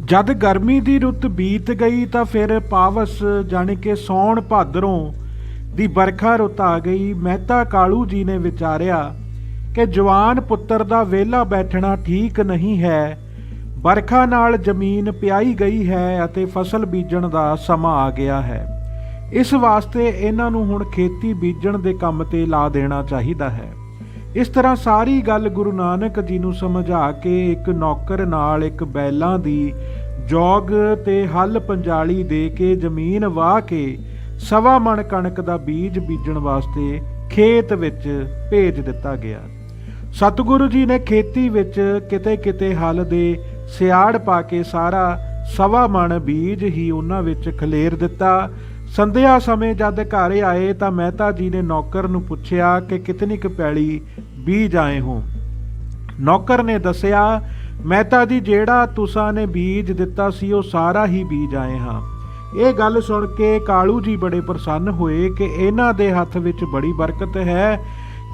ਜਦ ਗਰਮੀ ਦੀ ਰੁੱਤ ਬੀਤ ਗਈ ਤਾਂ ਫਿਰ ਪਾਵਸ ਜਾਣੀ ਕਿ ਸੌਣ ਭਾਦਰੋਂ ਦੀ ਬਰਖਾ ਰੁੱਤ ਆ ਗਈ। ਮਹਿਤਾ ਕਾਲੂ ਜੀ ਨੇ ਵਿਚਾਰਿਆ ਕਿ ਜਵਾਨ ਪੁੱਤਰ ਦਾ ਵਿਹਲਾ ਬੈਠਣਾ ਠੀਕ ਨਹੀਂ ਹੈ। ਬਰਖਾ ਨਾਲ ਜ਼ਮੀਨ ਪਿਆਈ ਗਈ ਹੈ ਅਤੇ ਫਸਲ ਬੀਜਣ ਦਾ ਸਮਾਂ ਆ ਗਿਆ ਹੈ। ਇਸ ਵਾਸਤੇ ਇਹਨਾਂ ਨੂੰ ਹੁਣ ਖੇਤੀ ਬੀਜਣ ਦੇ ਕੰਮ ਤੇ ਲਾ ਦੇਣਾ ਚਾਹੀਦਾ ਹੈ। ਇਸ ਤਰ੍ਹਾਂ ਸਾਰੀ ਗੱਲ ਗੁਰੂ ਨਾਨਕ ਜੀ ਨੂੰ ਸਮਝਾ ਕੇ ਇੱਕ ਨੌਕਰ ਨਾਲ ਇੱਕ ਬੈਲਾਂ ਦੀ ਜੋਗ ਤੇ ਹੱਲ ਪੰਜਾਲੀ ਦੇ ਕੇ ਜ਼ਮੀਨ ਵਾਹ ਕੇ 1.25 ਮਣ ਕਣਕ ਦਾ ਬੀਜ ਬੀਜਣ ਵਾਸਤੇ ਖੇਤ ਵਿੱਚ ਭੇਜ ਦਿੱਤਾ ਗਿਆ। ਸਤਿਗੁਰੂ ਜੀ ਨੇ ਖੇਤੀ ਵਿੱਚ ਕਿਤੇ ਕਿਤੇ ਹੱਲ ਦੇ ਸਿਆੜ ਪਾ ਕੇ ਸਾਰਾ 1.25 ਮਣ ਬੀਜ ਹੀ ਉਹਨਾਂ ਵਿੱਚ ਖਲੇਰ ਦਿੱਤਾ। ਸੰਧਿਆ ਸਮੇਂ ਜਦ ਘਰ ਆਏ ਤਾਂ ਮਹਿਤਾ ਜੀ ਨੇ ਨੌਕਰ ਨੂੰ ਪੁੱਛਿਆ ਕਿ ਕਿਤਨੀ ਕੁ ਪੈਲੀ ਬੀਜ ਆਏ ਹੋ। ਨੌਕਰ ਨੇ ਦੱਸਿਆ, ਮਹਿਤਾ ਜੀ ਜਿਹੜਾ ਤੁਸਾਂ ਨੇ ਬੀਜ ਦਿੱਤਾ ਸੀ ਉਹ ਸਾਰਾ ਹੀ ਬੀਜ ਆਏ ਹਾਂ। ਇਹ ਗੱਲ ਸੁਣ ਕੇ ਕਾਲੂ ਜੀ ਬੜੇ ਪ੍ਰਸੰਨ ਹੋਏ ਕਿ ਇਹਨਾਂ ਦੇ ਹੱਥ ਵਿੱਚ ਬੜੀ ਬਰਕਤ ਹੈ,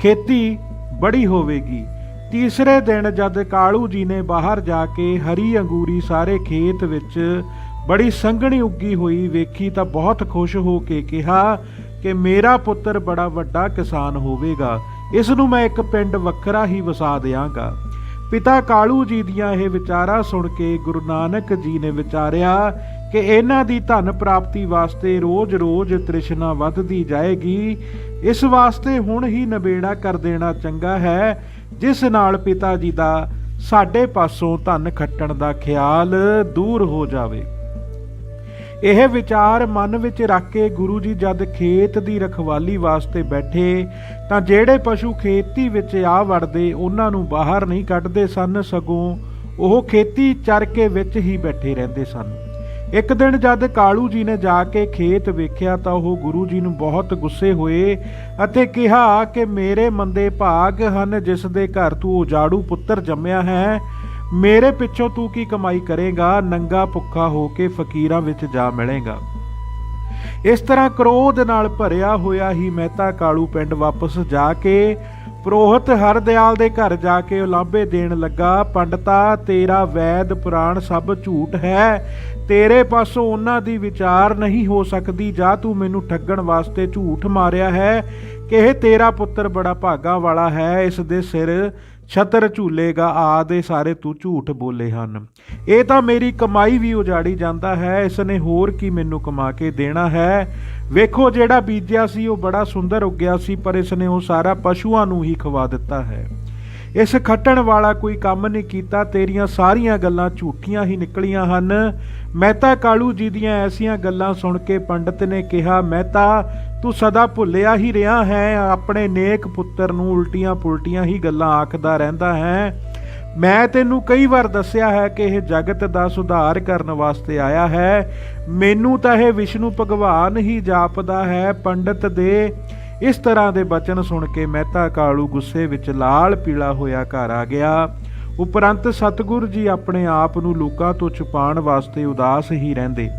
ਖੇਤੀ ਬੜੀ ਹੋਵੇਗੀ। ਤੀਸਰੇ ਦਿਨ ਜਦ ਕਾਲੂ ਜੀ ਨੇ ਬਾਹਰ ਜਾ ਕੇ ਹਰੀ ਅੰਗੂਰੀ ਸਾਰੇ ਖੇਤ ਵਿੱਚ ਬੜੀ ਸੰਘਣੀ ਉੱਗੀ ਹੋਈ ਵੇਖੀ ਤਾਂ ਬਹੁਤ ਖੁਸ਼ ਹੋ ਕੇ ਕਿਹਾ ਕਿ ਮੇਰਾ ਪੁੱਤਰ ਬੜਾ ਵੱਡਾ ਕਿਸਾਨ ਹੋਵੇਗਾ, ਇਸ ਨੂੰ ਮੈਂ ਇੱਕ ਪਿੰਡ ਵੱਖਰਾ ਹੀ ਵਸਾ ਦਿਆਂਗਾ। ਪਿਤਾ ਕਾਲੂ ਜੀ ਦੀਆਂ ਇਹ ਵਿਚਾਰਾਂ ਸੁਣ ਕੇ ਗੁਰੂ ਨਾਨਕ ਜੀ ਨੇ ਵਿਚਾਰਿਆ ਕਿ ਇਹਨਾਂ ਦੀ ਧਨ ਪ੍ਰਾਪਤੀ ਵਾਸਤੇ ਰੋਜ਼-ਰੋਜ਼ ਤ੍ਰਿਸ਼ਨਾ ਵੱਧਦੀ ਜਾਏਗੀ। ਇਸ ਵਾਸਤੇ ਹੁਣ ਹੀ ਨਿਬੇੜਾ ਕਰ ਦੇਣਾ ਚੰਗਾ ਹੈ, ਜਿਸ ਨਾਲ ਪਿਤਾ ਜੀ ਦਾ ਸਾਡੇ ਪਾਸੋਂ ਧਨ ਖੱਟਣ ਦਾ ਖਿਆਲ ਦੂਰ ਹੋ ਜਾਵੇ। ਇਹ ਵਿਚਾਰ ਮਨ ਵਿੱਚ ਰੱਖ ਕੇ ਗੁਰੂ ਜੀ ਜਦ ਖੇਤ ਦੀ ਰਖਵਾਲੀ ਵਾਸਤੇ ਬੈਠੇ ਤਾਂ ਜਿਹੜੇ ਪਸ਼ੂ ਖੇਤੀ ਵਿੱਚ ਆ ਵੜਦੇ ਉਹਨਾਂ ਨੂੰ ਬਾਹਰ ਨਹੀਂ ਕੱਢਦੇ ਸਨ, ਸਗੋਂ ਉਹ ਖੇਤੀ ਚਰ ਕੇ ਵਿੱਚ ਹੀ ਬੈਠੇ ਰਹਿੰਦੇ ਸਨ। ਇੱਕ ਦਿਨ ਜਦ ਕਾਲੂ ਜੀ ਨੇ ਜਾ ਕੇ ਖੇਤ ਵੇਖਿਆ ਤਾਂ ਉਹ ਗੁਰੂ ਜੀ ਨੂੰ ਬਹੁਤ ਗੁੱਸੇ ਹੋਏ ਅਤੇ ਕਿਹਾ ਕਿ ਮੇਰੇ ਮੰਦੇ ਭਾਗ ਹਨ ਜਿਸ ਦੇ ਘਰ ਤੂੰ ਉਜਾੜੂ ਪੁੱਤਰ ਜੰਮਿਆ ਹੈ। ਮੇਰੇ ਪਿੱਛੋਂ ਤੂੰ ਕੀ ਕਮਾਈ ਕਰੇਗਾ, ਨੰਗਾ ਭੁੱਖਾ ਹੋ ਕੇ ਫਕੀਰਾਂ ਵਿੱਚ ਜਾ ਮਿਲੇਗਾ। ਇਸ ਤਰ੍ਹਾਂ ਕ੍ਰੋਧ ਨਾਲ ਭਰਿਆ ਹੋਇਆ ਹੀ ਮਹਿਤਾ ਕਾਲੂ ਪਿੰਡ ਵਾਪਸ ਜਾ ਕੇ ਪ੍ਰੋਹਤ ਹਰਦਿਆਲ ਦੇ ਘਰ ਜਾ ਕੇ ਉਲਾਂਭੇ ਦੇਣ ਲੱਗਾ। ਪੰਡਤਾ, ਤੇਰਾ ਵੈਦ ਪੁਰਾਣ ਸਭ ਝੂਠ ਹੈ, ਤੇਰੇ ਪਾਸੋਂ ਉਹਨਾਂ ਦੀ ਵਿਚਾਰ ਨਹੀਂ ਹੋ ਸਕਦੀ। ਜਾਂ ਤੂੰ ਮੈਨੂੰ ਠੱਗਣ ਵਾਸਤੇ ਝੂਠ ਮਾਰਿਆ ਹੈ ਕਿ ਇਹ ਤੇਰਾ ਪੁੱਤਰ ਬੜਾ ਭਾਗਾ ਵਾਲਾ ਹੈ, ਇਸ ਦੇ ਸਿਰ ਛਤਰ ਝੂਲੇਗਾ ਆਦਿ ਸਾਰੇ ਤੂੰ ਝੂਠ ਬੋਲੇ ਹਨ। ਇਹ ਤਾਂ ਮੇਰੀ ਕਮਾਈ ਵੀ ਉਜਾੜੀ ਜਾਂਦਾ ਹੈ, ਇਸ ਨੇ ਹੋਰ ਕੀ ਮੈਨੂੰ ਕਮਾ ਕੇ ਦੇਣਾ ਹੈ। ਵੇਖੋ ਜਿਹੜਾ ਬੀਜਿਆ ਸੀ ਉਹ ਬੜਾ ਸੁੰਦਰ ਉੱਗਿਆ ਸੀ, ਪਰ ਇਸ ਨੇ ਉਹ ਸਾਰਾ ਪਸ਼ੂਆਂ ਨੂੰ ਹੀ ਖਵਾ ਦਿੱਤਾ ਹੈ। ਇਸ ਖੱਟਣ ਵਾਲਾ ਕੋਈ ਕੰਮ ਨਹੀਂ ਕੀਤਾ, ਤੇਰੀਆਂ ਸਾਰੀਆਂ ਗੱਲਾਂ ਝੂਠੀਆਂ ਹੀ ਨਿਕਲੀਆਂ ਹਨ। ਮਹਿਤਾ ਕਾਲੂ ਜੀ ਦੀਆਂ ਐਸੀਆਂ ਗੱਲਾਂ ਸੁਣ ਕੇ ਪੰਡਤ ਨੇ ਕਿਹਾ, ਮਹਿਤਾ ਤੂੰ ਸਦਾ ਭੁੱਲਿਆ ਹੀ ਰਿਹਾ ਹੈ, ਆਪਣੇ ਨੇਕ ਪੁੱਤਰ ਨੂੰ ਉਲਟੀਆਂ ਪੁਲਟੀਆਂ ਹੀ ਗੱਲਾਂ ਆਖਦਾ ਰਹਿੰਦਾ ਹੈ। ਮੈਂ ਤੈਨੂੰ ਕਈ ਵਾਰ ਦੱਸਿਆ ਹੈ ਕਿ ਇਹ ਜਗਤ ਦਾ ਸੁਧਾਰ ਕਰਨ ਵਾਸਤੇ ਆਇਆ ਹੈ, ਮੈਨੂੰ ਤਾਂ ਇਹ ਵਿਸ਼ਨੂੰ ਭਗਵਾਨ ਹੀ ਜਾਪਦਾ ਹੈ। ਪੰਡਤ ਦੇ ਇਸ ਤਰ੍ਹਾਂ ਦੇ ਬਚਨ ਸੁਣ ਕੇ ਮਹਿਤਾ ਕਾਲੂ ਗੁੱਸੇ ਵਿੱਚ ਲਾਲ ਪੀਲਾ ਹੋਇਆ ਘਰ ਆ ਗਿਆ। ਉਪਰੰਤ ਸਤਿਗੁਰੂ ਜੀ ਆਪਣੇ ਆਪ ਨੂੰ ਲੋਕਾਂ ਤੋਂ ਛੁਪਾਉਣ ਵਾਸਤੇ ਉਦਾਸ ਹੀ ਰਹਿੰਦੇ।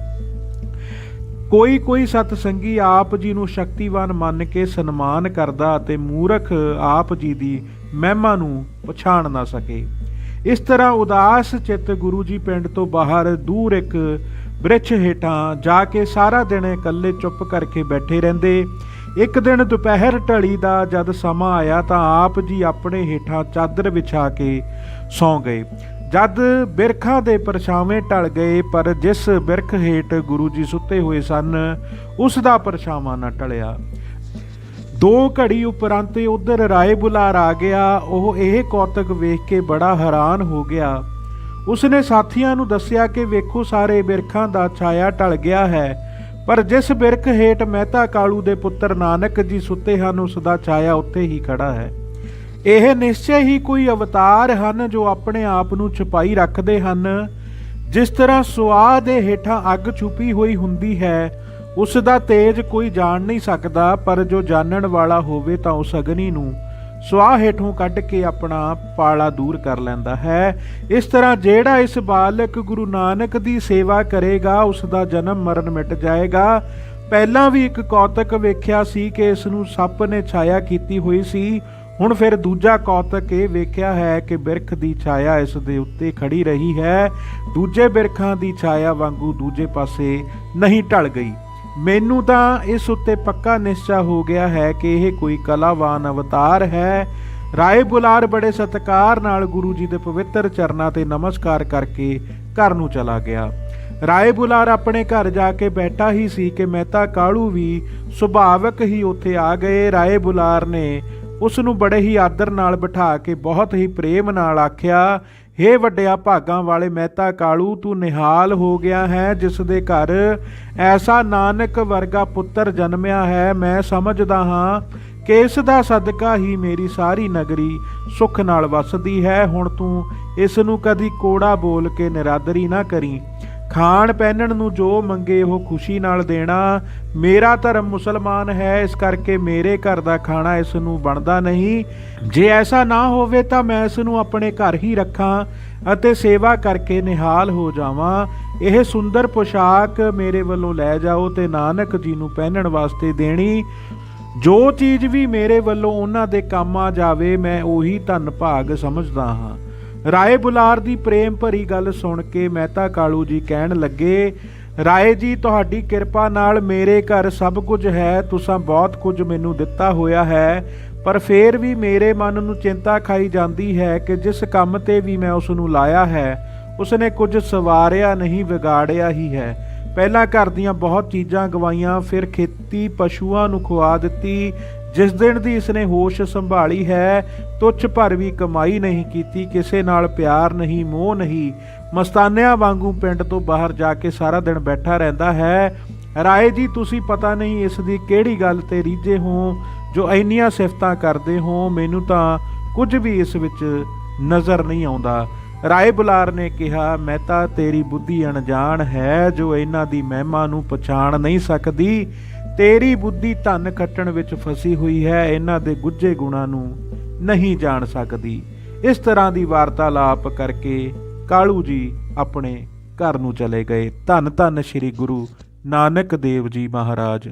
ਕੋਈ ਸਤਸੰਗੀ ਆਪ ਜੀ ਨੂੰ ਸ਼ਕਤੀਵਾਨ ਮੰਨ ਕੇ ਸਨਮਾਨ ਕਰਦਾ ਅਤੇ ਮੂਰਖ ਆਪ ਜੀ ਦੀ ਮਹਿਮਾ ਨੂੰ ਪਛਾਣ ਨਾ ਸਕੇ। ਇਸ ਤਰ੍ਹਾਂ ਉਦਾਸ ਚਿੱਤ ਗੁਰੂ ਜੀ ਪਿੰਡ ਤੋਂ ਬਾਹਰ ਦੂਰ ਇੱਕ ਬ੍ਰਿਛ ਹੇਠਾਂ ਜਾ ਕੇ ਸਾਰਾ ਦਿਨ ਇਕੱਲੇ ਚੁੱਪ ਕਰਕੇ ਬੈਠੇ ਰਹਿੰਦੇ। ਇੱਕ ਦਿਨ ਦੁਪਹਿਰ ਢਲੀ ਦਾ ਜਦ ਸਮਾਂ ਆਇਆ ਤਾਂ ਆਪ ਜੀ ਆਪਣੇ ਹੇਠਾਂ ਚਾਦਰ ਵਿਛਾ ਕੇ ਸੌਂ ਗਏ। ਜਦ ਬਿਰਖਾਂ ਦੇ ਪਰਛਾਵੇਂ ਢਲ ਗਏ, ਪਰ ਜਿਸ ਬਿਰਖ ਹੇਠ ਗੁਰੂ ਜੀ ਸੁੱਤੇ ਹੋਏ ਸਨ ਉਸ ਦਾ ਪਰਛਾਵਾਂ ਨਾ ਟਲਿਆ। 2 ਘੜੀ ਉਪਰੰਤ ਉਧਰ ਰਾਏ ਬੁਲਾਰ ਆ ਗਿਆ। ਉਹ ਇਹ ਕੌਤਕ ਵੇਖ ਕੇ ਬੜਾ ਹੈਰਾਨ ਹੋ ਗਿਆ। ਉਸਨੇ ਸਾਥੀਆਂ ਨੂੰ ਦੱਸਿਆ ਕਿ ਵੇਖੋ ਸਾਰੇ ਬਿਰਖਾਂ ਦਾ ਛਾਇਆ ਢਲ ਗਿਆ ਹੈ, ਪਰ ਜਿਸ ਬਿਰਖ ਹੇਠ ਮਹਿਤਾ ਕਾਲੂ ਦੇ ਪੁੱਤਰ ਨਾਨਕ ਜੀ ਸੁੱਤੇ ਹਨ ਉਸ ਦਾ ਛਾਇਆ ਉੱਥੇ ਹੀ ਖੜਾ ਹੈ। ਇਹ ਨਿਸ਼ਚੈ ਹੀ ਕੋਈ ਅਵਤਾਰ ਹਨ ਜੋ ਆਪਣੇ ਆਪ ਨੂੰ ਛੁਪਾਈ ਰੱਖਦੇ ਹਨ। ਜਿਸ ਤਰ੍ਹਾਂ ਸੁਆਹ ਦੇ ਹੇਠਾਂ ਅੱਗ ਛੁਪੀ ਹੋਈ ਹੁੰਦੀ ਹੈ, ਉਸ ਦਾ ਤੇਜ ਕੋਈ ਜਾਣ ਨਹੀਂ ਸਕਦਾ, ਪਰ ਜੋ ਜਾਣਨ ਵਾਲਾ ਹੋਵੇ ਤਾਂ ਉਸ ਅਗਨੀ ਨੂੰ ਸੁਆਹ ਹੇਠੋਂ ਕੱਢ ਕੇ ਆਪਣਾ ਪਾਲਾ ਦੂਰ ਕਰ ਲੈਂਦਾ ਹੈ। ਇਸ ਤਰ੍ਹਾਂ ਜਿਹੜਾ ਇਸ ਬਾਲਕ ਗੁਰੂ ਨਾਨਕ ਦੀ ਸੇਵਾ ਕਰੇਗਾ ਉਸ ਦਾ ਜਨਮ ਮਰਨ ਮਿਟ ਜਾਏਗਾ। ਪਹਿਲਾਂ ਵੀ ਇੱਕ ਕੌਤਕ ਵੇਖਿਆ ਸੀ ਕਿ ਇਸ ਨੂੰ ਸੱਪ ਨੇ ਛਾਇਆ ਕੀਤੀ ਹੋਈ ਸੀ, ਹੁਣ ਫਿਰ ਦੂਜਾ ਕੌਤਕ ਇਹ ਵੇਖਿਆ ਹੈ ਕਿ ਬਿਰਖ ਦੀ ਛਾਇਆ ਇਸ ਦੇ ਉੱਤੇ ਖੜੀ ਰਹੀ ਹੈ, ਦੂਜੇ ਬਿਰਖਾਂ ਦੀ ਛਾਇਆ ਵਾਂਗੂ ਦੂਜੇ ਪਾਸੇ ਨਹੀਂ ਢਲ ਗਈ। ਮੈਨੂੰ ਤਾਂ ਇਸ ਉੱਤੇ ਪੱਕਾ ਨਿਸ਼ਚਾ ਹੋ ਗਿਆ ਹੈ ਕਿ ਇਹ ਕੋਈ ਕਲਾਵਾਨ ਅਵਤਾਰ ਹੈ। ਰਾਏ ਬੁਲਾਰ ਬੜੇ ਸਤਿਕਾਰ ਨਾਲ ਗੁਰੂ ਜੀ ਦੇ ਪਵਿੱਤਰ ਚਰਨਾਂ ਤੇ ਨਮਸਕਾਰ ਕਰਕੇ ਘਰ ਨੂੰ ਚਲਾ ਗਿਆ। ਰਾਏ ਬੁਲਾਰ ਆਪਣੇ ਘਰ ਜਾ ਕੇ ਬੈਠਾ ਹੀ ਸੀ ਕਿ ਮਹਿਤਾ ਕਾਲੂ ਵੀ ਸੁਭਾਵਕ ਹੀ ਉੱਥੇ ਆ ਗਏ। ਰਾਏ ਬੁਲਾਰ ਨੇ ਉਸ ਨੂੰ ਬੜੇ ਹੀ ਆਦਰ ਨਾਲ ਬਿਠਾ ਕੇ ਬਹੁਤ ਹੀ ਪ੍ਰੇਮ ਨਾਲ ਆਖਿਆ, ਹੇ ਵੱਡਿਆ ਭਾਗਾਂ ਵਾਲੇ ਮਹਿਤਾ ਕਾਲੂ, ਤੂੰ ਨਿਹਾਲ ਹੋ ਗਿਆ ਹੈ। ਜਿਸ ਦੇ ਘਰ ਐਸਾ ਨਾਨਕ ਵਰਗਾ ਪੁੱਤਰ ਜਨਮਿਆ ਹੈ, ਮੈਂ ਸਮਝਦਾ ਹਾਂ ਕਿ ਇਸ ਦਾ ਸਦਕਾ ਹੀ ਮੇਰੀ ਸਾਰੀ ਨਗਰੀ ਸੁੱਖ ਨਾਲ ਵਸਦੀ ਹੈ। ਹੁਣ ਤੂੰ ਇਸ ਨੂੰ ਕਦੀ ਕੋੜਾ ਬੋਲ ਕੇ ਨਿਰਾਦਰੀ ਨਾ ਕਰੀ। ਖਾਣ ਪਹਿਨਣ ਨੂੰ ਜੋ ਮੰਗੇ ਉਹ ਖੁਸ਼ੀ ਨਾਲ ਦੇਣਾ। ਮੇਰਾ ਧਰਮ ਮੁਸਲਮਾਨ ਹੈ, ਇਸ ਕਰਕੇ ਮੇਰੇ ਘਰ ਦਾ ਖਾਣਾ ਇਸ ਨੂੰ ਬਣਦਾ ਨਹੀਂ। ਜੇ ਐਸਾ ਨਾ ਹੋਵੇ ਤਾਂ ਮੈਂ ਇਸ ਨੂੰ ਆਪਣੇ ਘਰ ਹੀ ਰੱਖਾਂ ਅਤੇ ਸੇਵਾ ਕਰਕੇ ਨਿਹਾਲ ਹੋ ਜਾਵਾਂ। ਇਹ ਸੁੰਦਰ ਪੁਸ਼ਾਕ ਮੇਰੇ ਵੱਲੋਂ ਲੈ ਜਾਓ ਤੇ ਨਾਨਕ ਜੀ ਨੂੰ ਪਹਿਨਣ ਵਾਸਤੇ ਦੇਣੀ। ਜੋ ਚੀਜ਼ ਵੀ ਮੇਰੇ ਵੱਲੋਂ ਉਹਨਾਂ ਦੇ ਕੰਮ ਆ ਜਾਵੇ, ਮੈਂ ਉਹੀ ਧਨ ਭਾਗ ਸਮਝਦਾ ਹਾਂ। ਰਾਏ ਬੁਲਾਰ ਦੀ ਪ੍ਰੇਮ ਭਰੀ ਗੱਲ ਸੁਣ ਕੇ ਮਹਿਤਾ ਕਾਲੂ ਜੀ ਕਹਿਣ ਲੱਗੇ, ਰਾਏ ਜੀ, ਤੁਹਾਡੀ ਕਿਰਪਾ ਨਾਲ ਮੇਰੇ ਘਰ ਸਭ ਕੁਝ ਹੈ। ਤੁਸੀਂ ਬਹੁਤ ਕੁਝ ਮੈਨੂੰ ਦਿੱਤਾ ਹੋਇਆ ਹੈ, ਪਰ ਫੇਰ ਵੀ ਮੇਰੇ ਮਨ ਨੂੰ ਚਿੰਤਾ ਖਾਈ ਜਾਂਦੀ ਹੈ ਕਿ ਜਿਸ ਕੰਮ ਤੇ ਵੀ ਮੈਂ ਉਸ ਨੂੰ ਲਾਇਆ ਹੈ, ਉਸਨੇ ਕੁਝ ਸਵਾਰਿਆ ਨਹੀਂ, ਵਿਗਾੜਿਆ ਹੀ ਹੈ। ਪਹਿਲਾਂ ਘਰ ਦੀਆਂ ਬਹੁਤ ਚੀਜ਼ਾਂ ਗਵਾਈਆਂ, ਫਿਰ ਖੇਤੀ ਪਸ਼ੂਆਂ ਨੂੰ ਖੁਆ ਦਿੱਤੀ। ਜਿਸ ਦਿਨ ਦੀ ਇਸਨੇ ਹੋਸ਼ ਸੰਭਾਲੀ ਹੈ, ਤੁੱਛ ਭਰ ਵੀ ਕਮਾਈ ਨਹੀਂ ਕੀਤੀ, ਕਿਸੇ ਨਾਲ ਪਿਆਰ ਨਹੀਂ, ਮੋਹ ਨਹੀਂ, ਮਸਤਾਨਿਆਂ ਵਾਂਗੂ ਪਿੰਡ ਤੋਂ ਬਾਹਰ ਜਾ ਕੇ ਸਾਰਾ ਦਿਨ ਬੈਠਾ ਰਹਿੰਦਾ ਹੈ। ਰਾਏ ਜੀ, ਤੁਸੀਂ ਪਤਾ ਨਹੀਂ ਇਸ ਦੀ ਕਿਹੜੀ ਗੱਲ ਤੇ ਰੀਝੇ ਹੋ ਜੋ ਇੰਨੀਆਂ ਸਿਫਤਾਂ ਕਰਦੇ ਹੋ। ਮੈਨੂੰ ਤਾਂ ਕੁਝ ਵੀ ਇਸ ਵਿੱਚ ਨਜ਼ਰ ਨਹੀਂ ਆਉਂਦਾ। ਰਾਏ ਬੁਲਾਰ ਨੇ ਕਿਹਾ, ਮਹਿਤਾ, ਤੇਰੀ ਬੁੱਧੀ ਅਣਜਾਣ ਹੈ ਜੋ ਇਹਨਾਂ ਦੀ ਮਹਿਮਾ ਨੂੰ ਪਛਾਣ ਨਹੀਂ ਸਕਦੀ। ਤੇਰੀ ਬੁੱਧੀ ਧਨ ਖੱਟਣ ਵਿੱਚ ਫਸੀ ਹੋਈ ਹੈ, ਇਹਨਾਂ ਦੇ ਗੁੱਝੇ ਗੁਣਾਂ ਨੂੰ ਨਹੀਂ ਜਾਣ ਸਕਦੀ। ਇਸ ਤਰ੍ਹਾਂ ਦੀ ਵਾਰਤਾਲਾਪ ਕਰਕੇ ਕਾਲੂ ਜੀ ਆਪਣੇ ਘਰ ਨੂੰ ਚਲੇ ਗਏ। ਧੰਨ ਧੰਨ ਸ੍ਰੀ ਗੁਰੂ ਨਾਨਕ ਦੇਵ ਜੀ ਮਹਾਰਾਜ।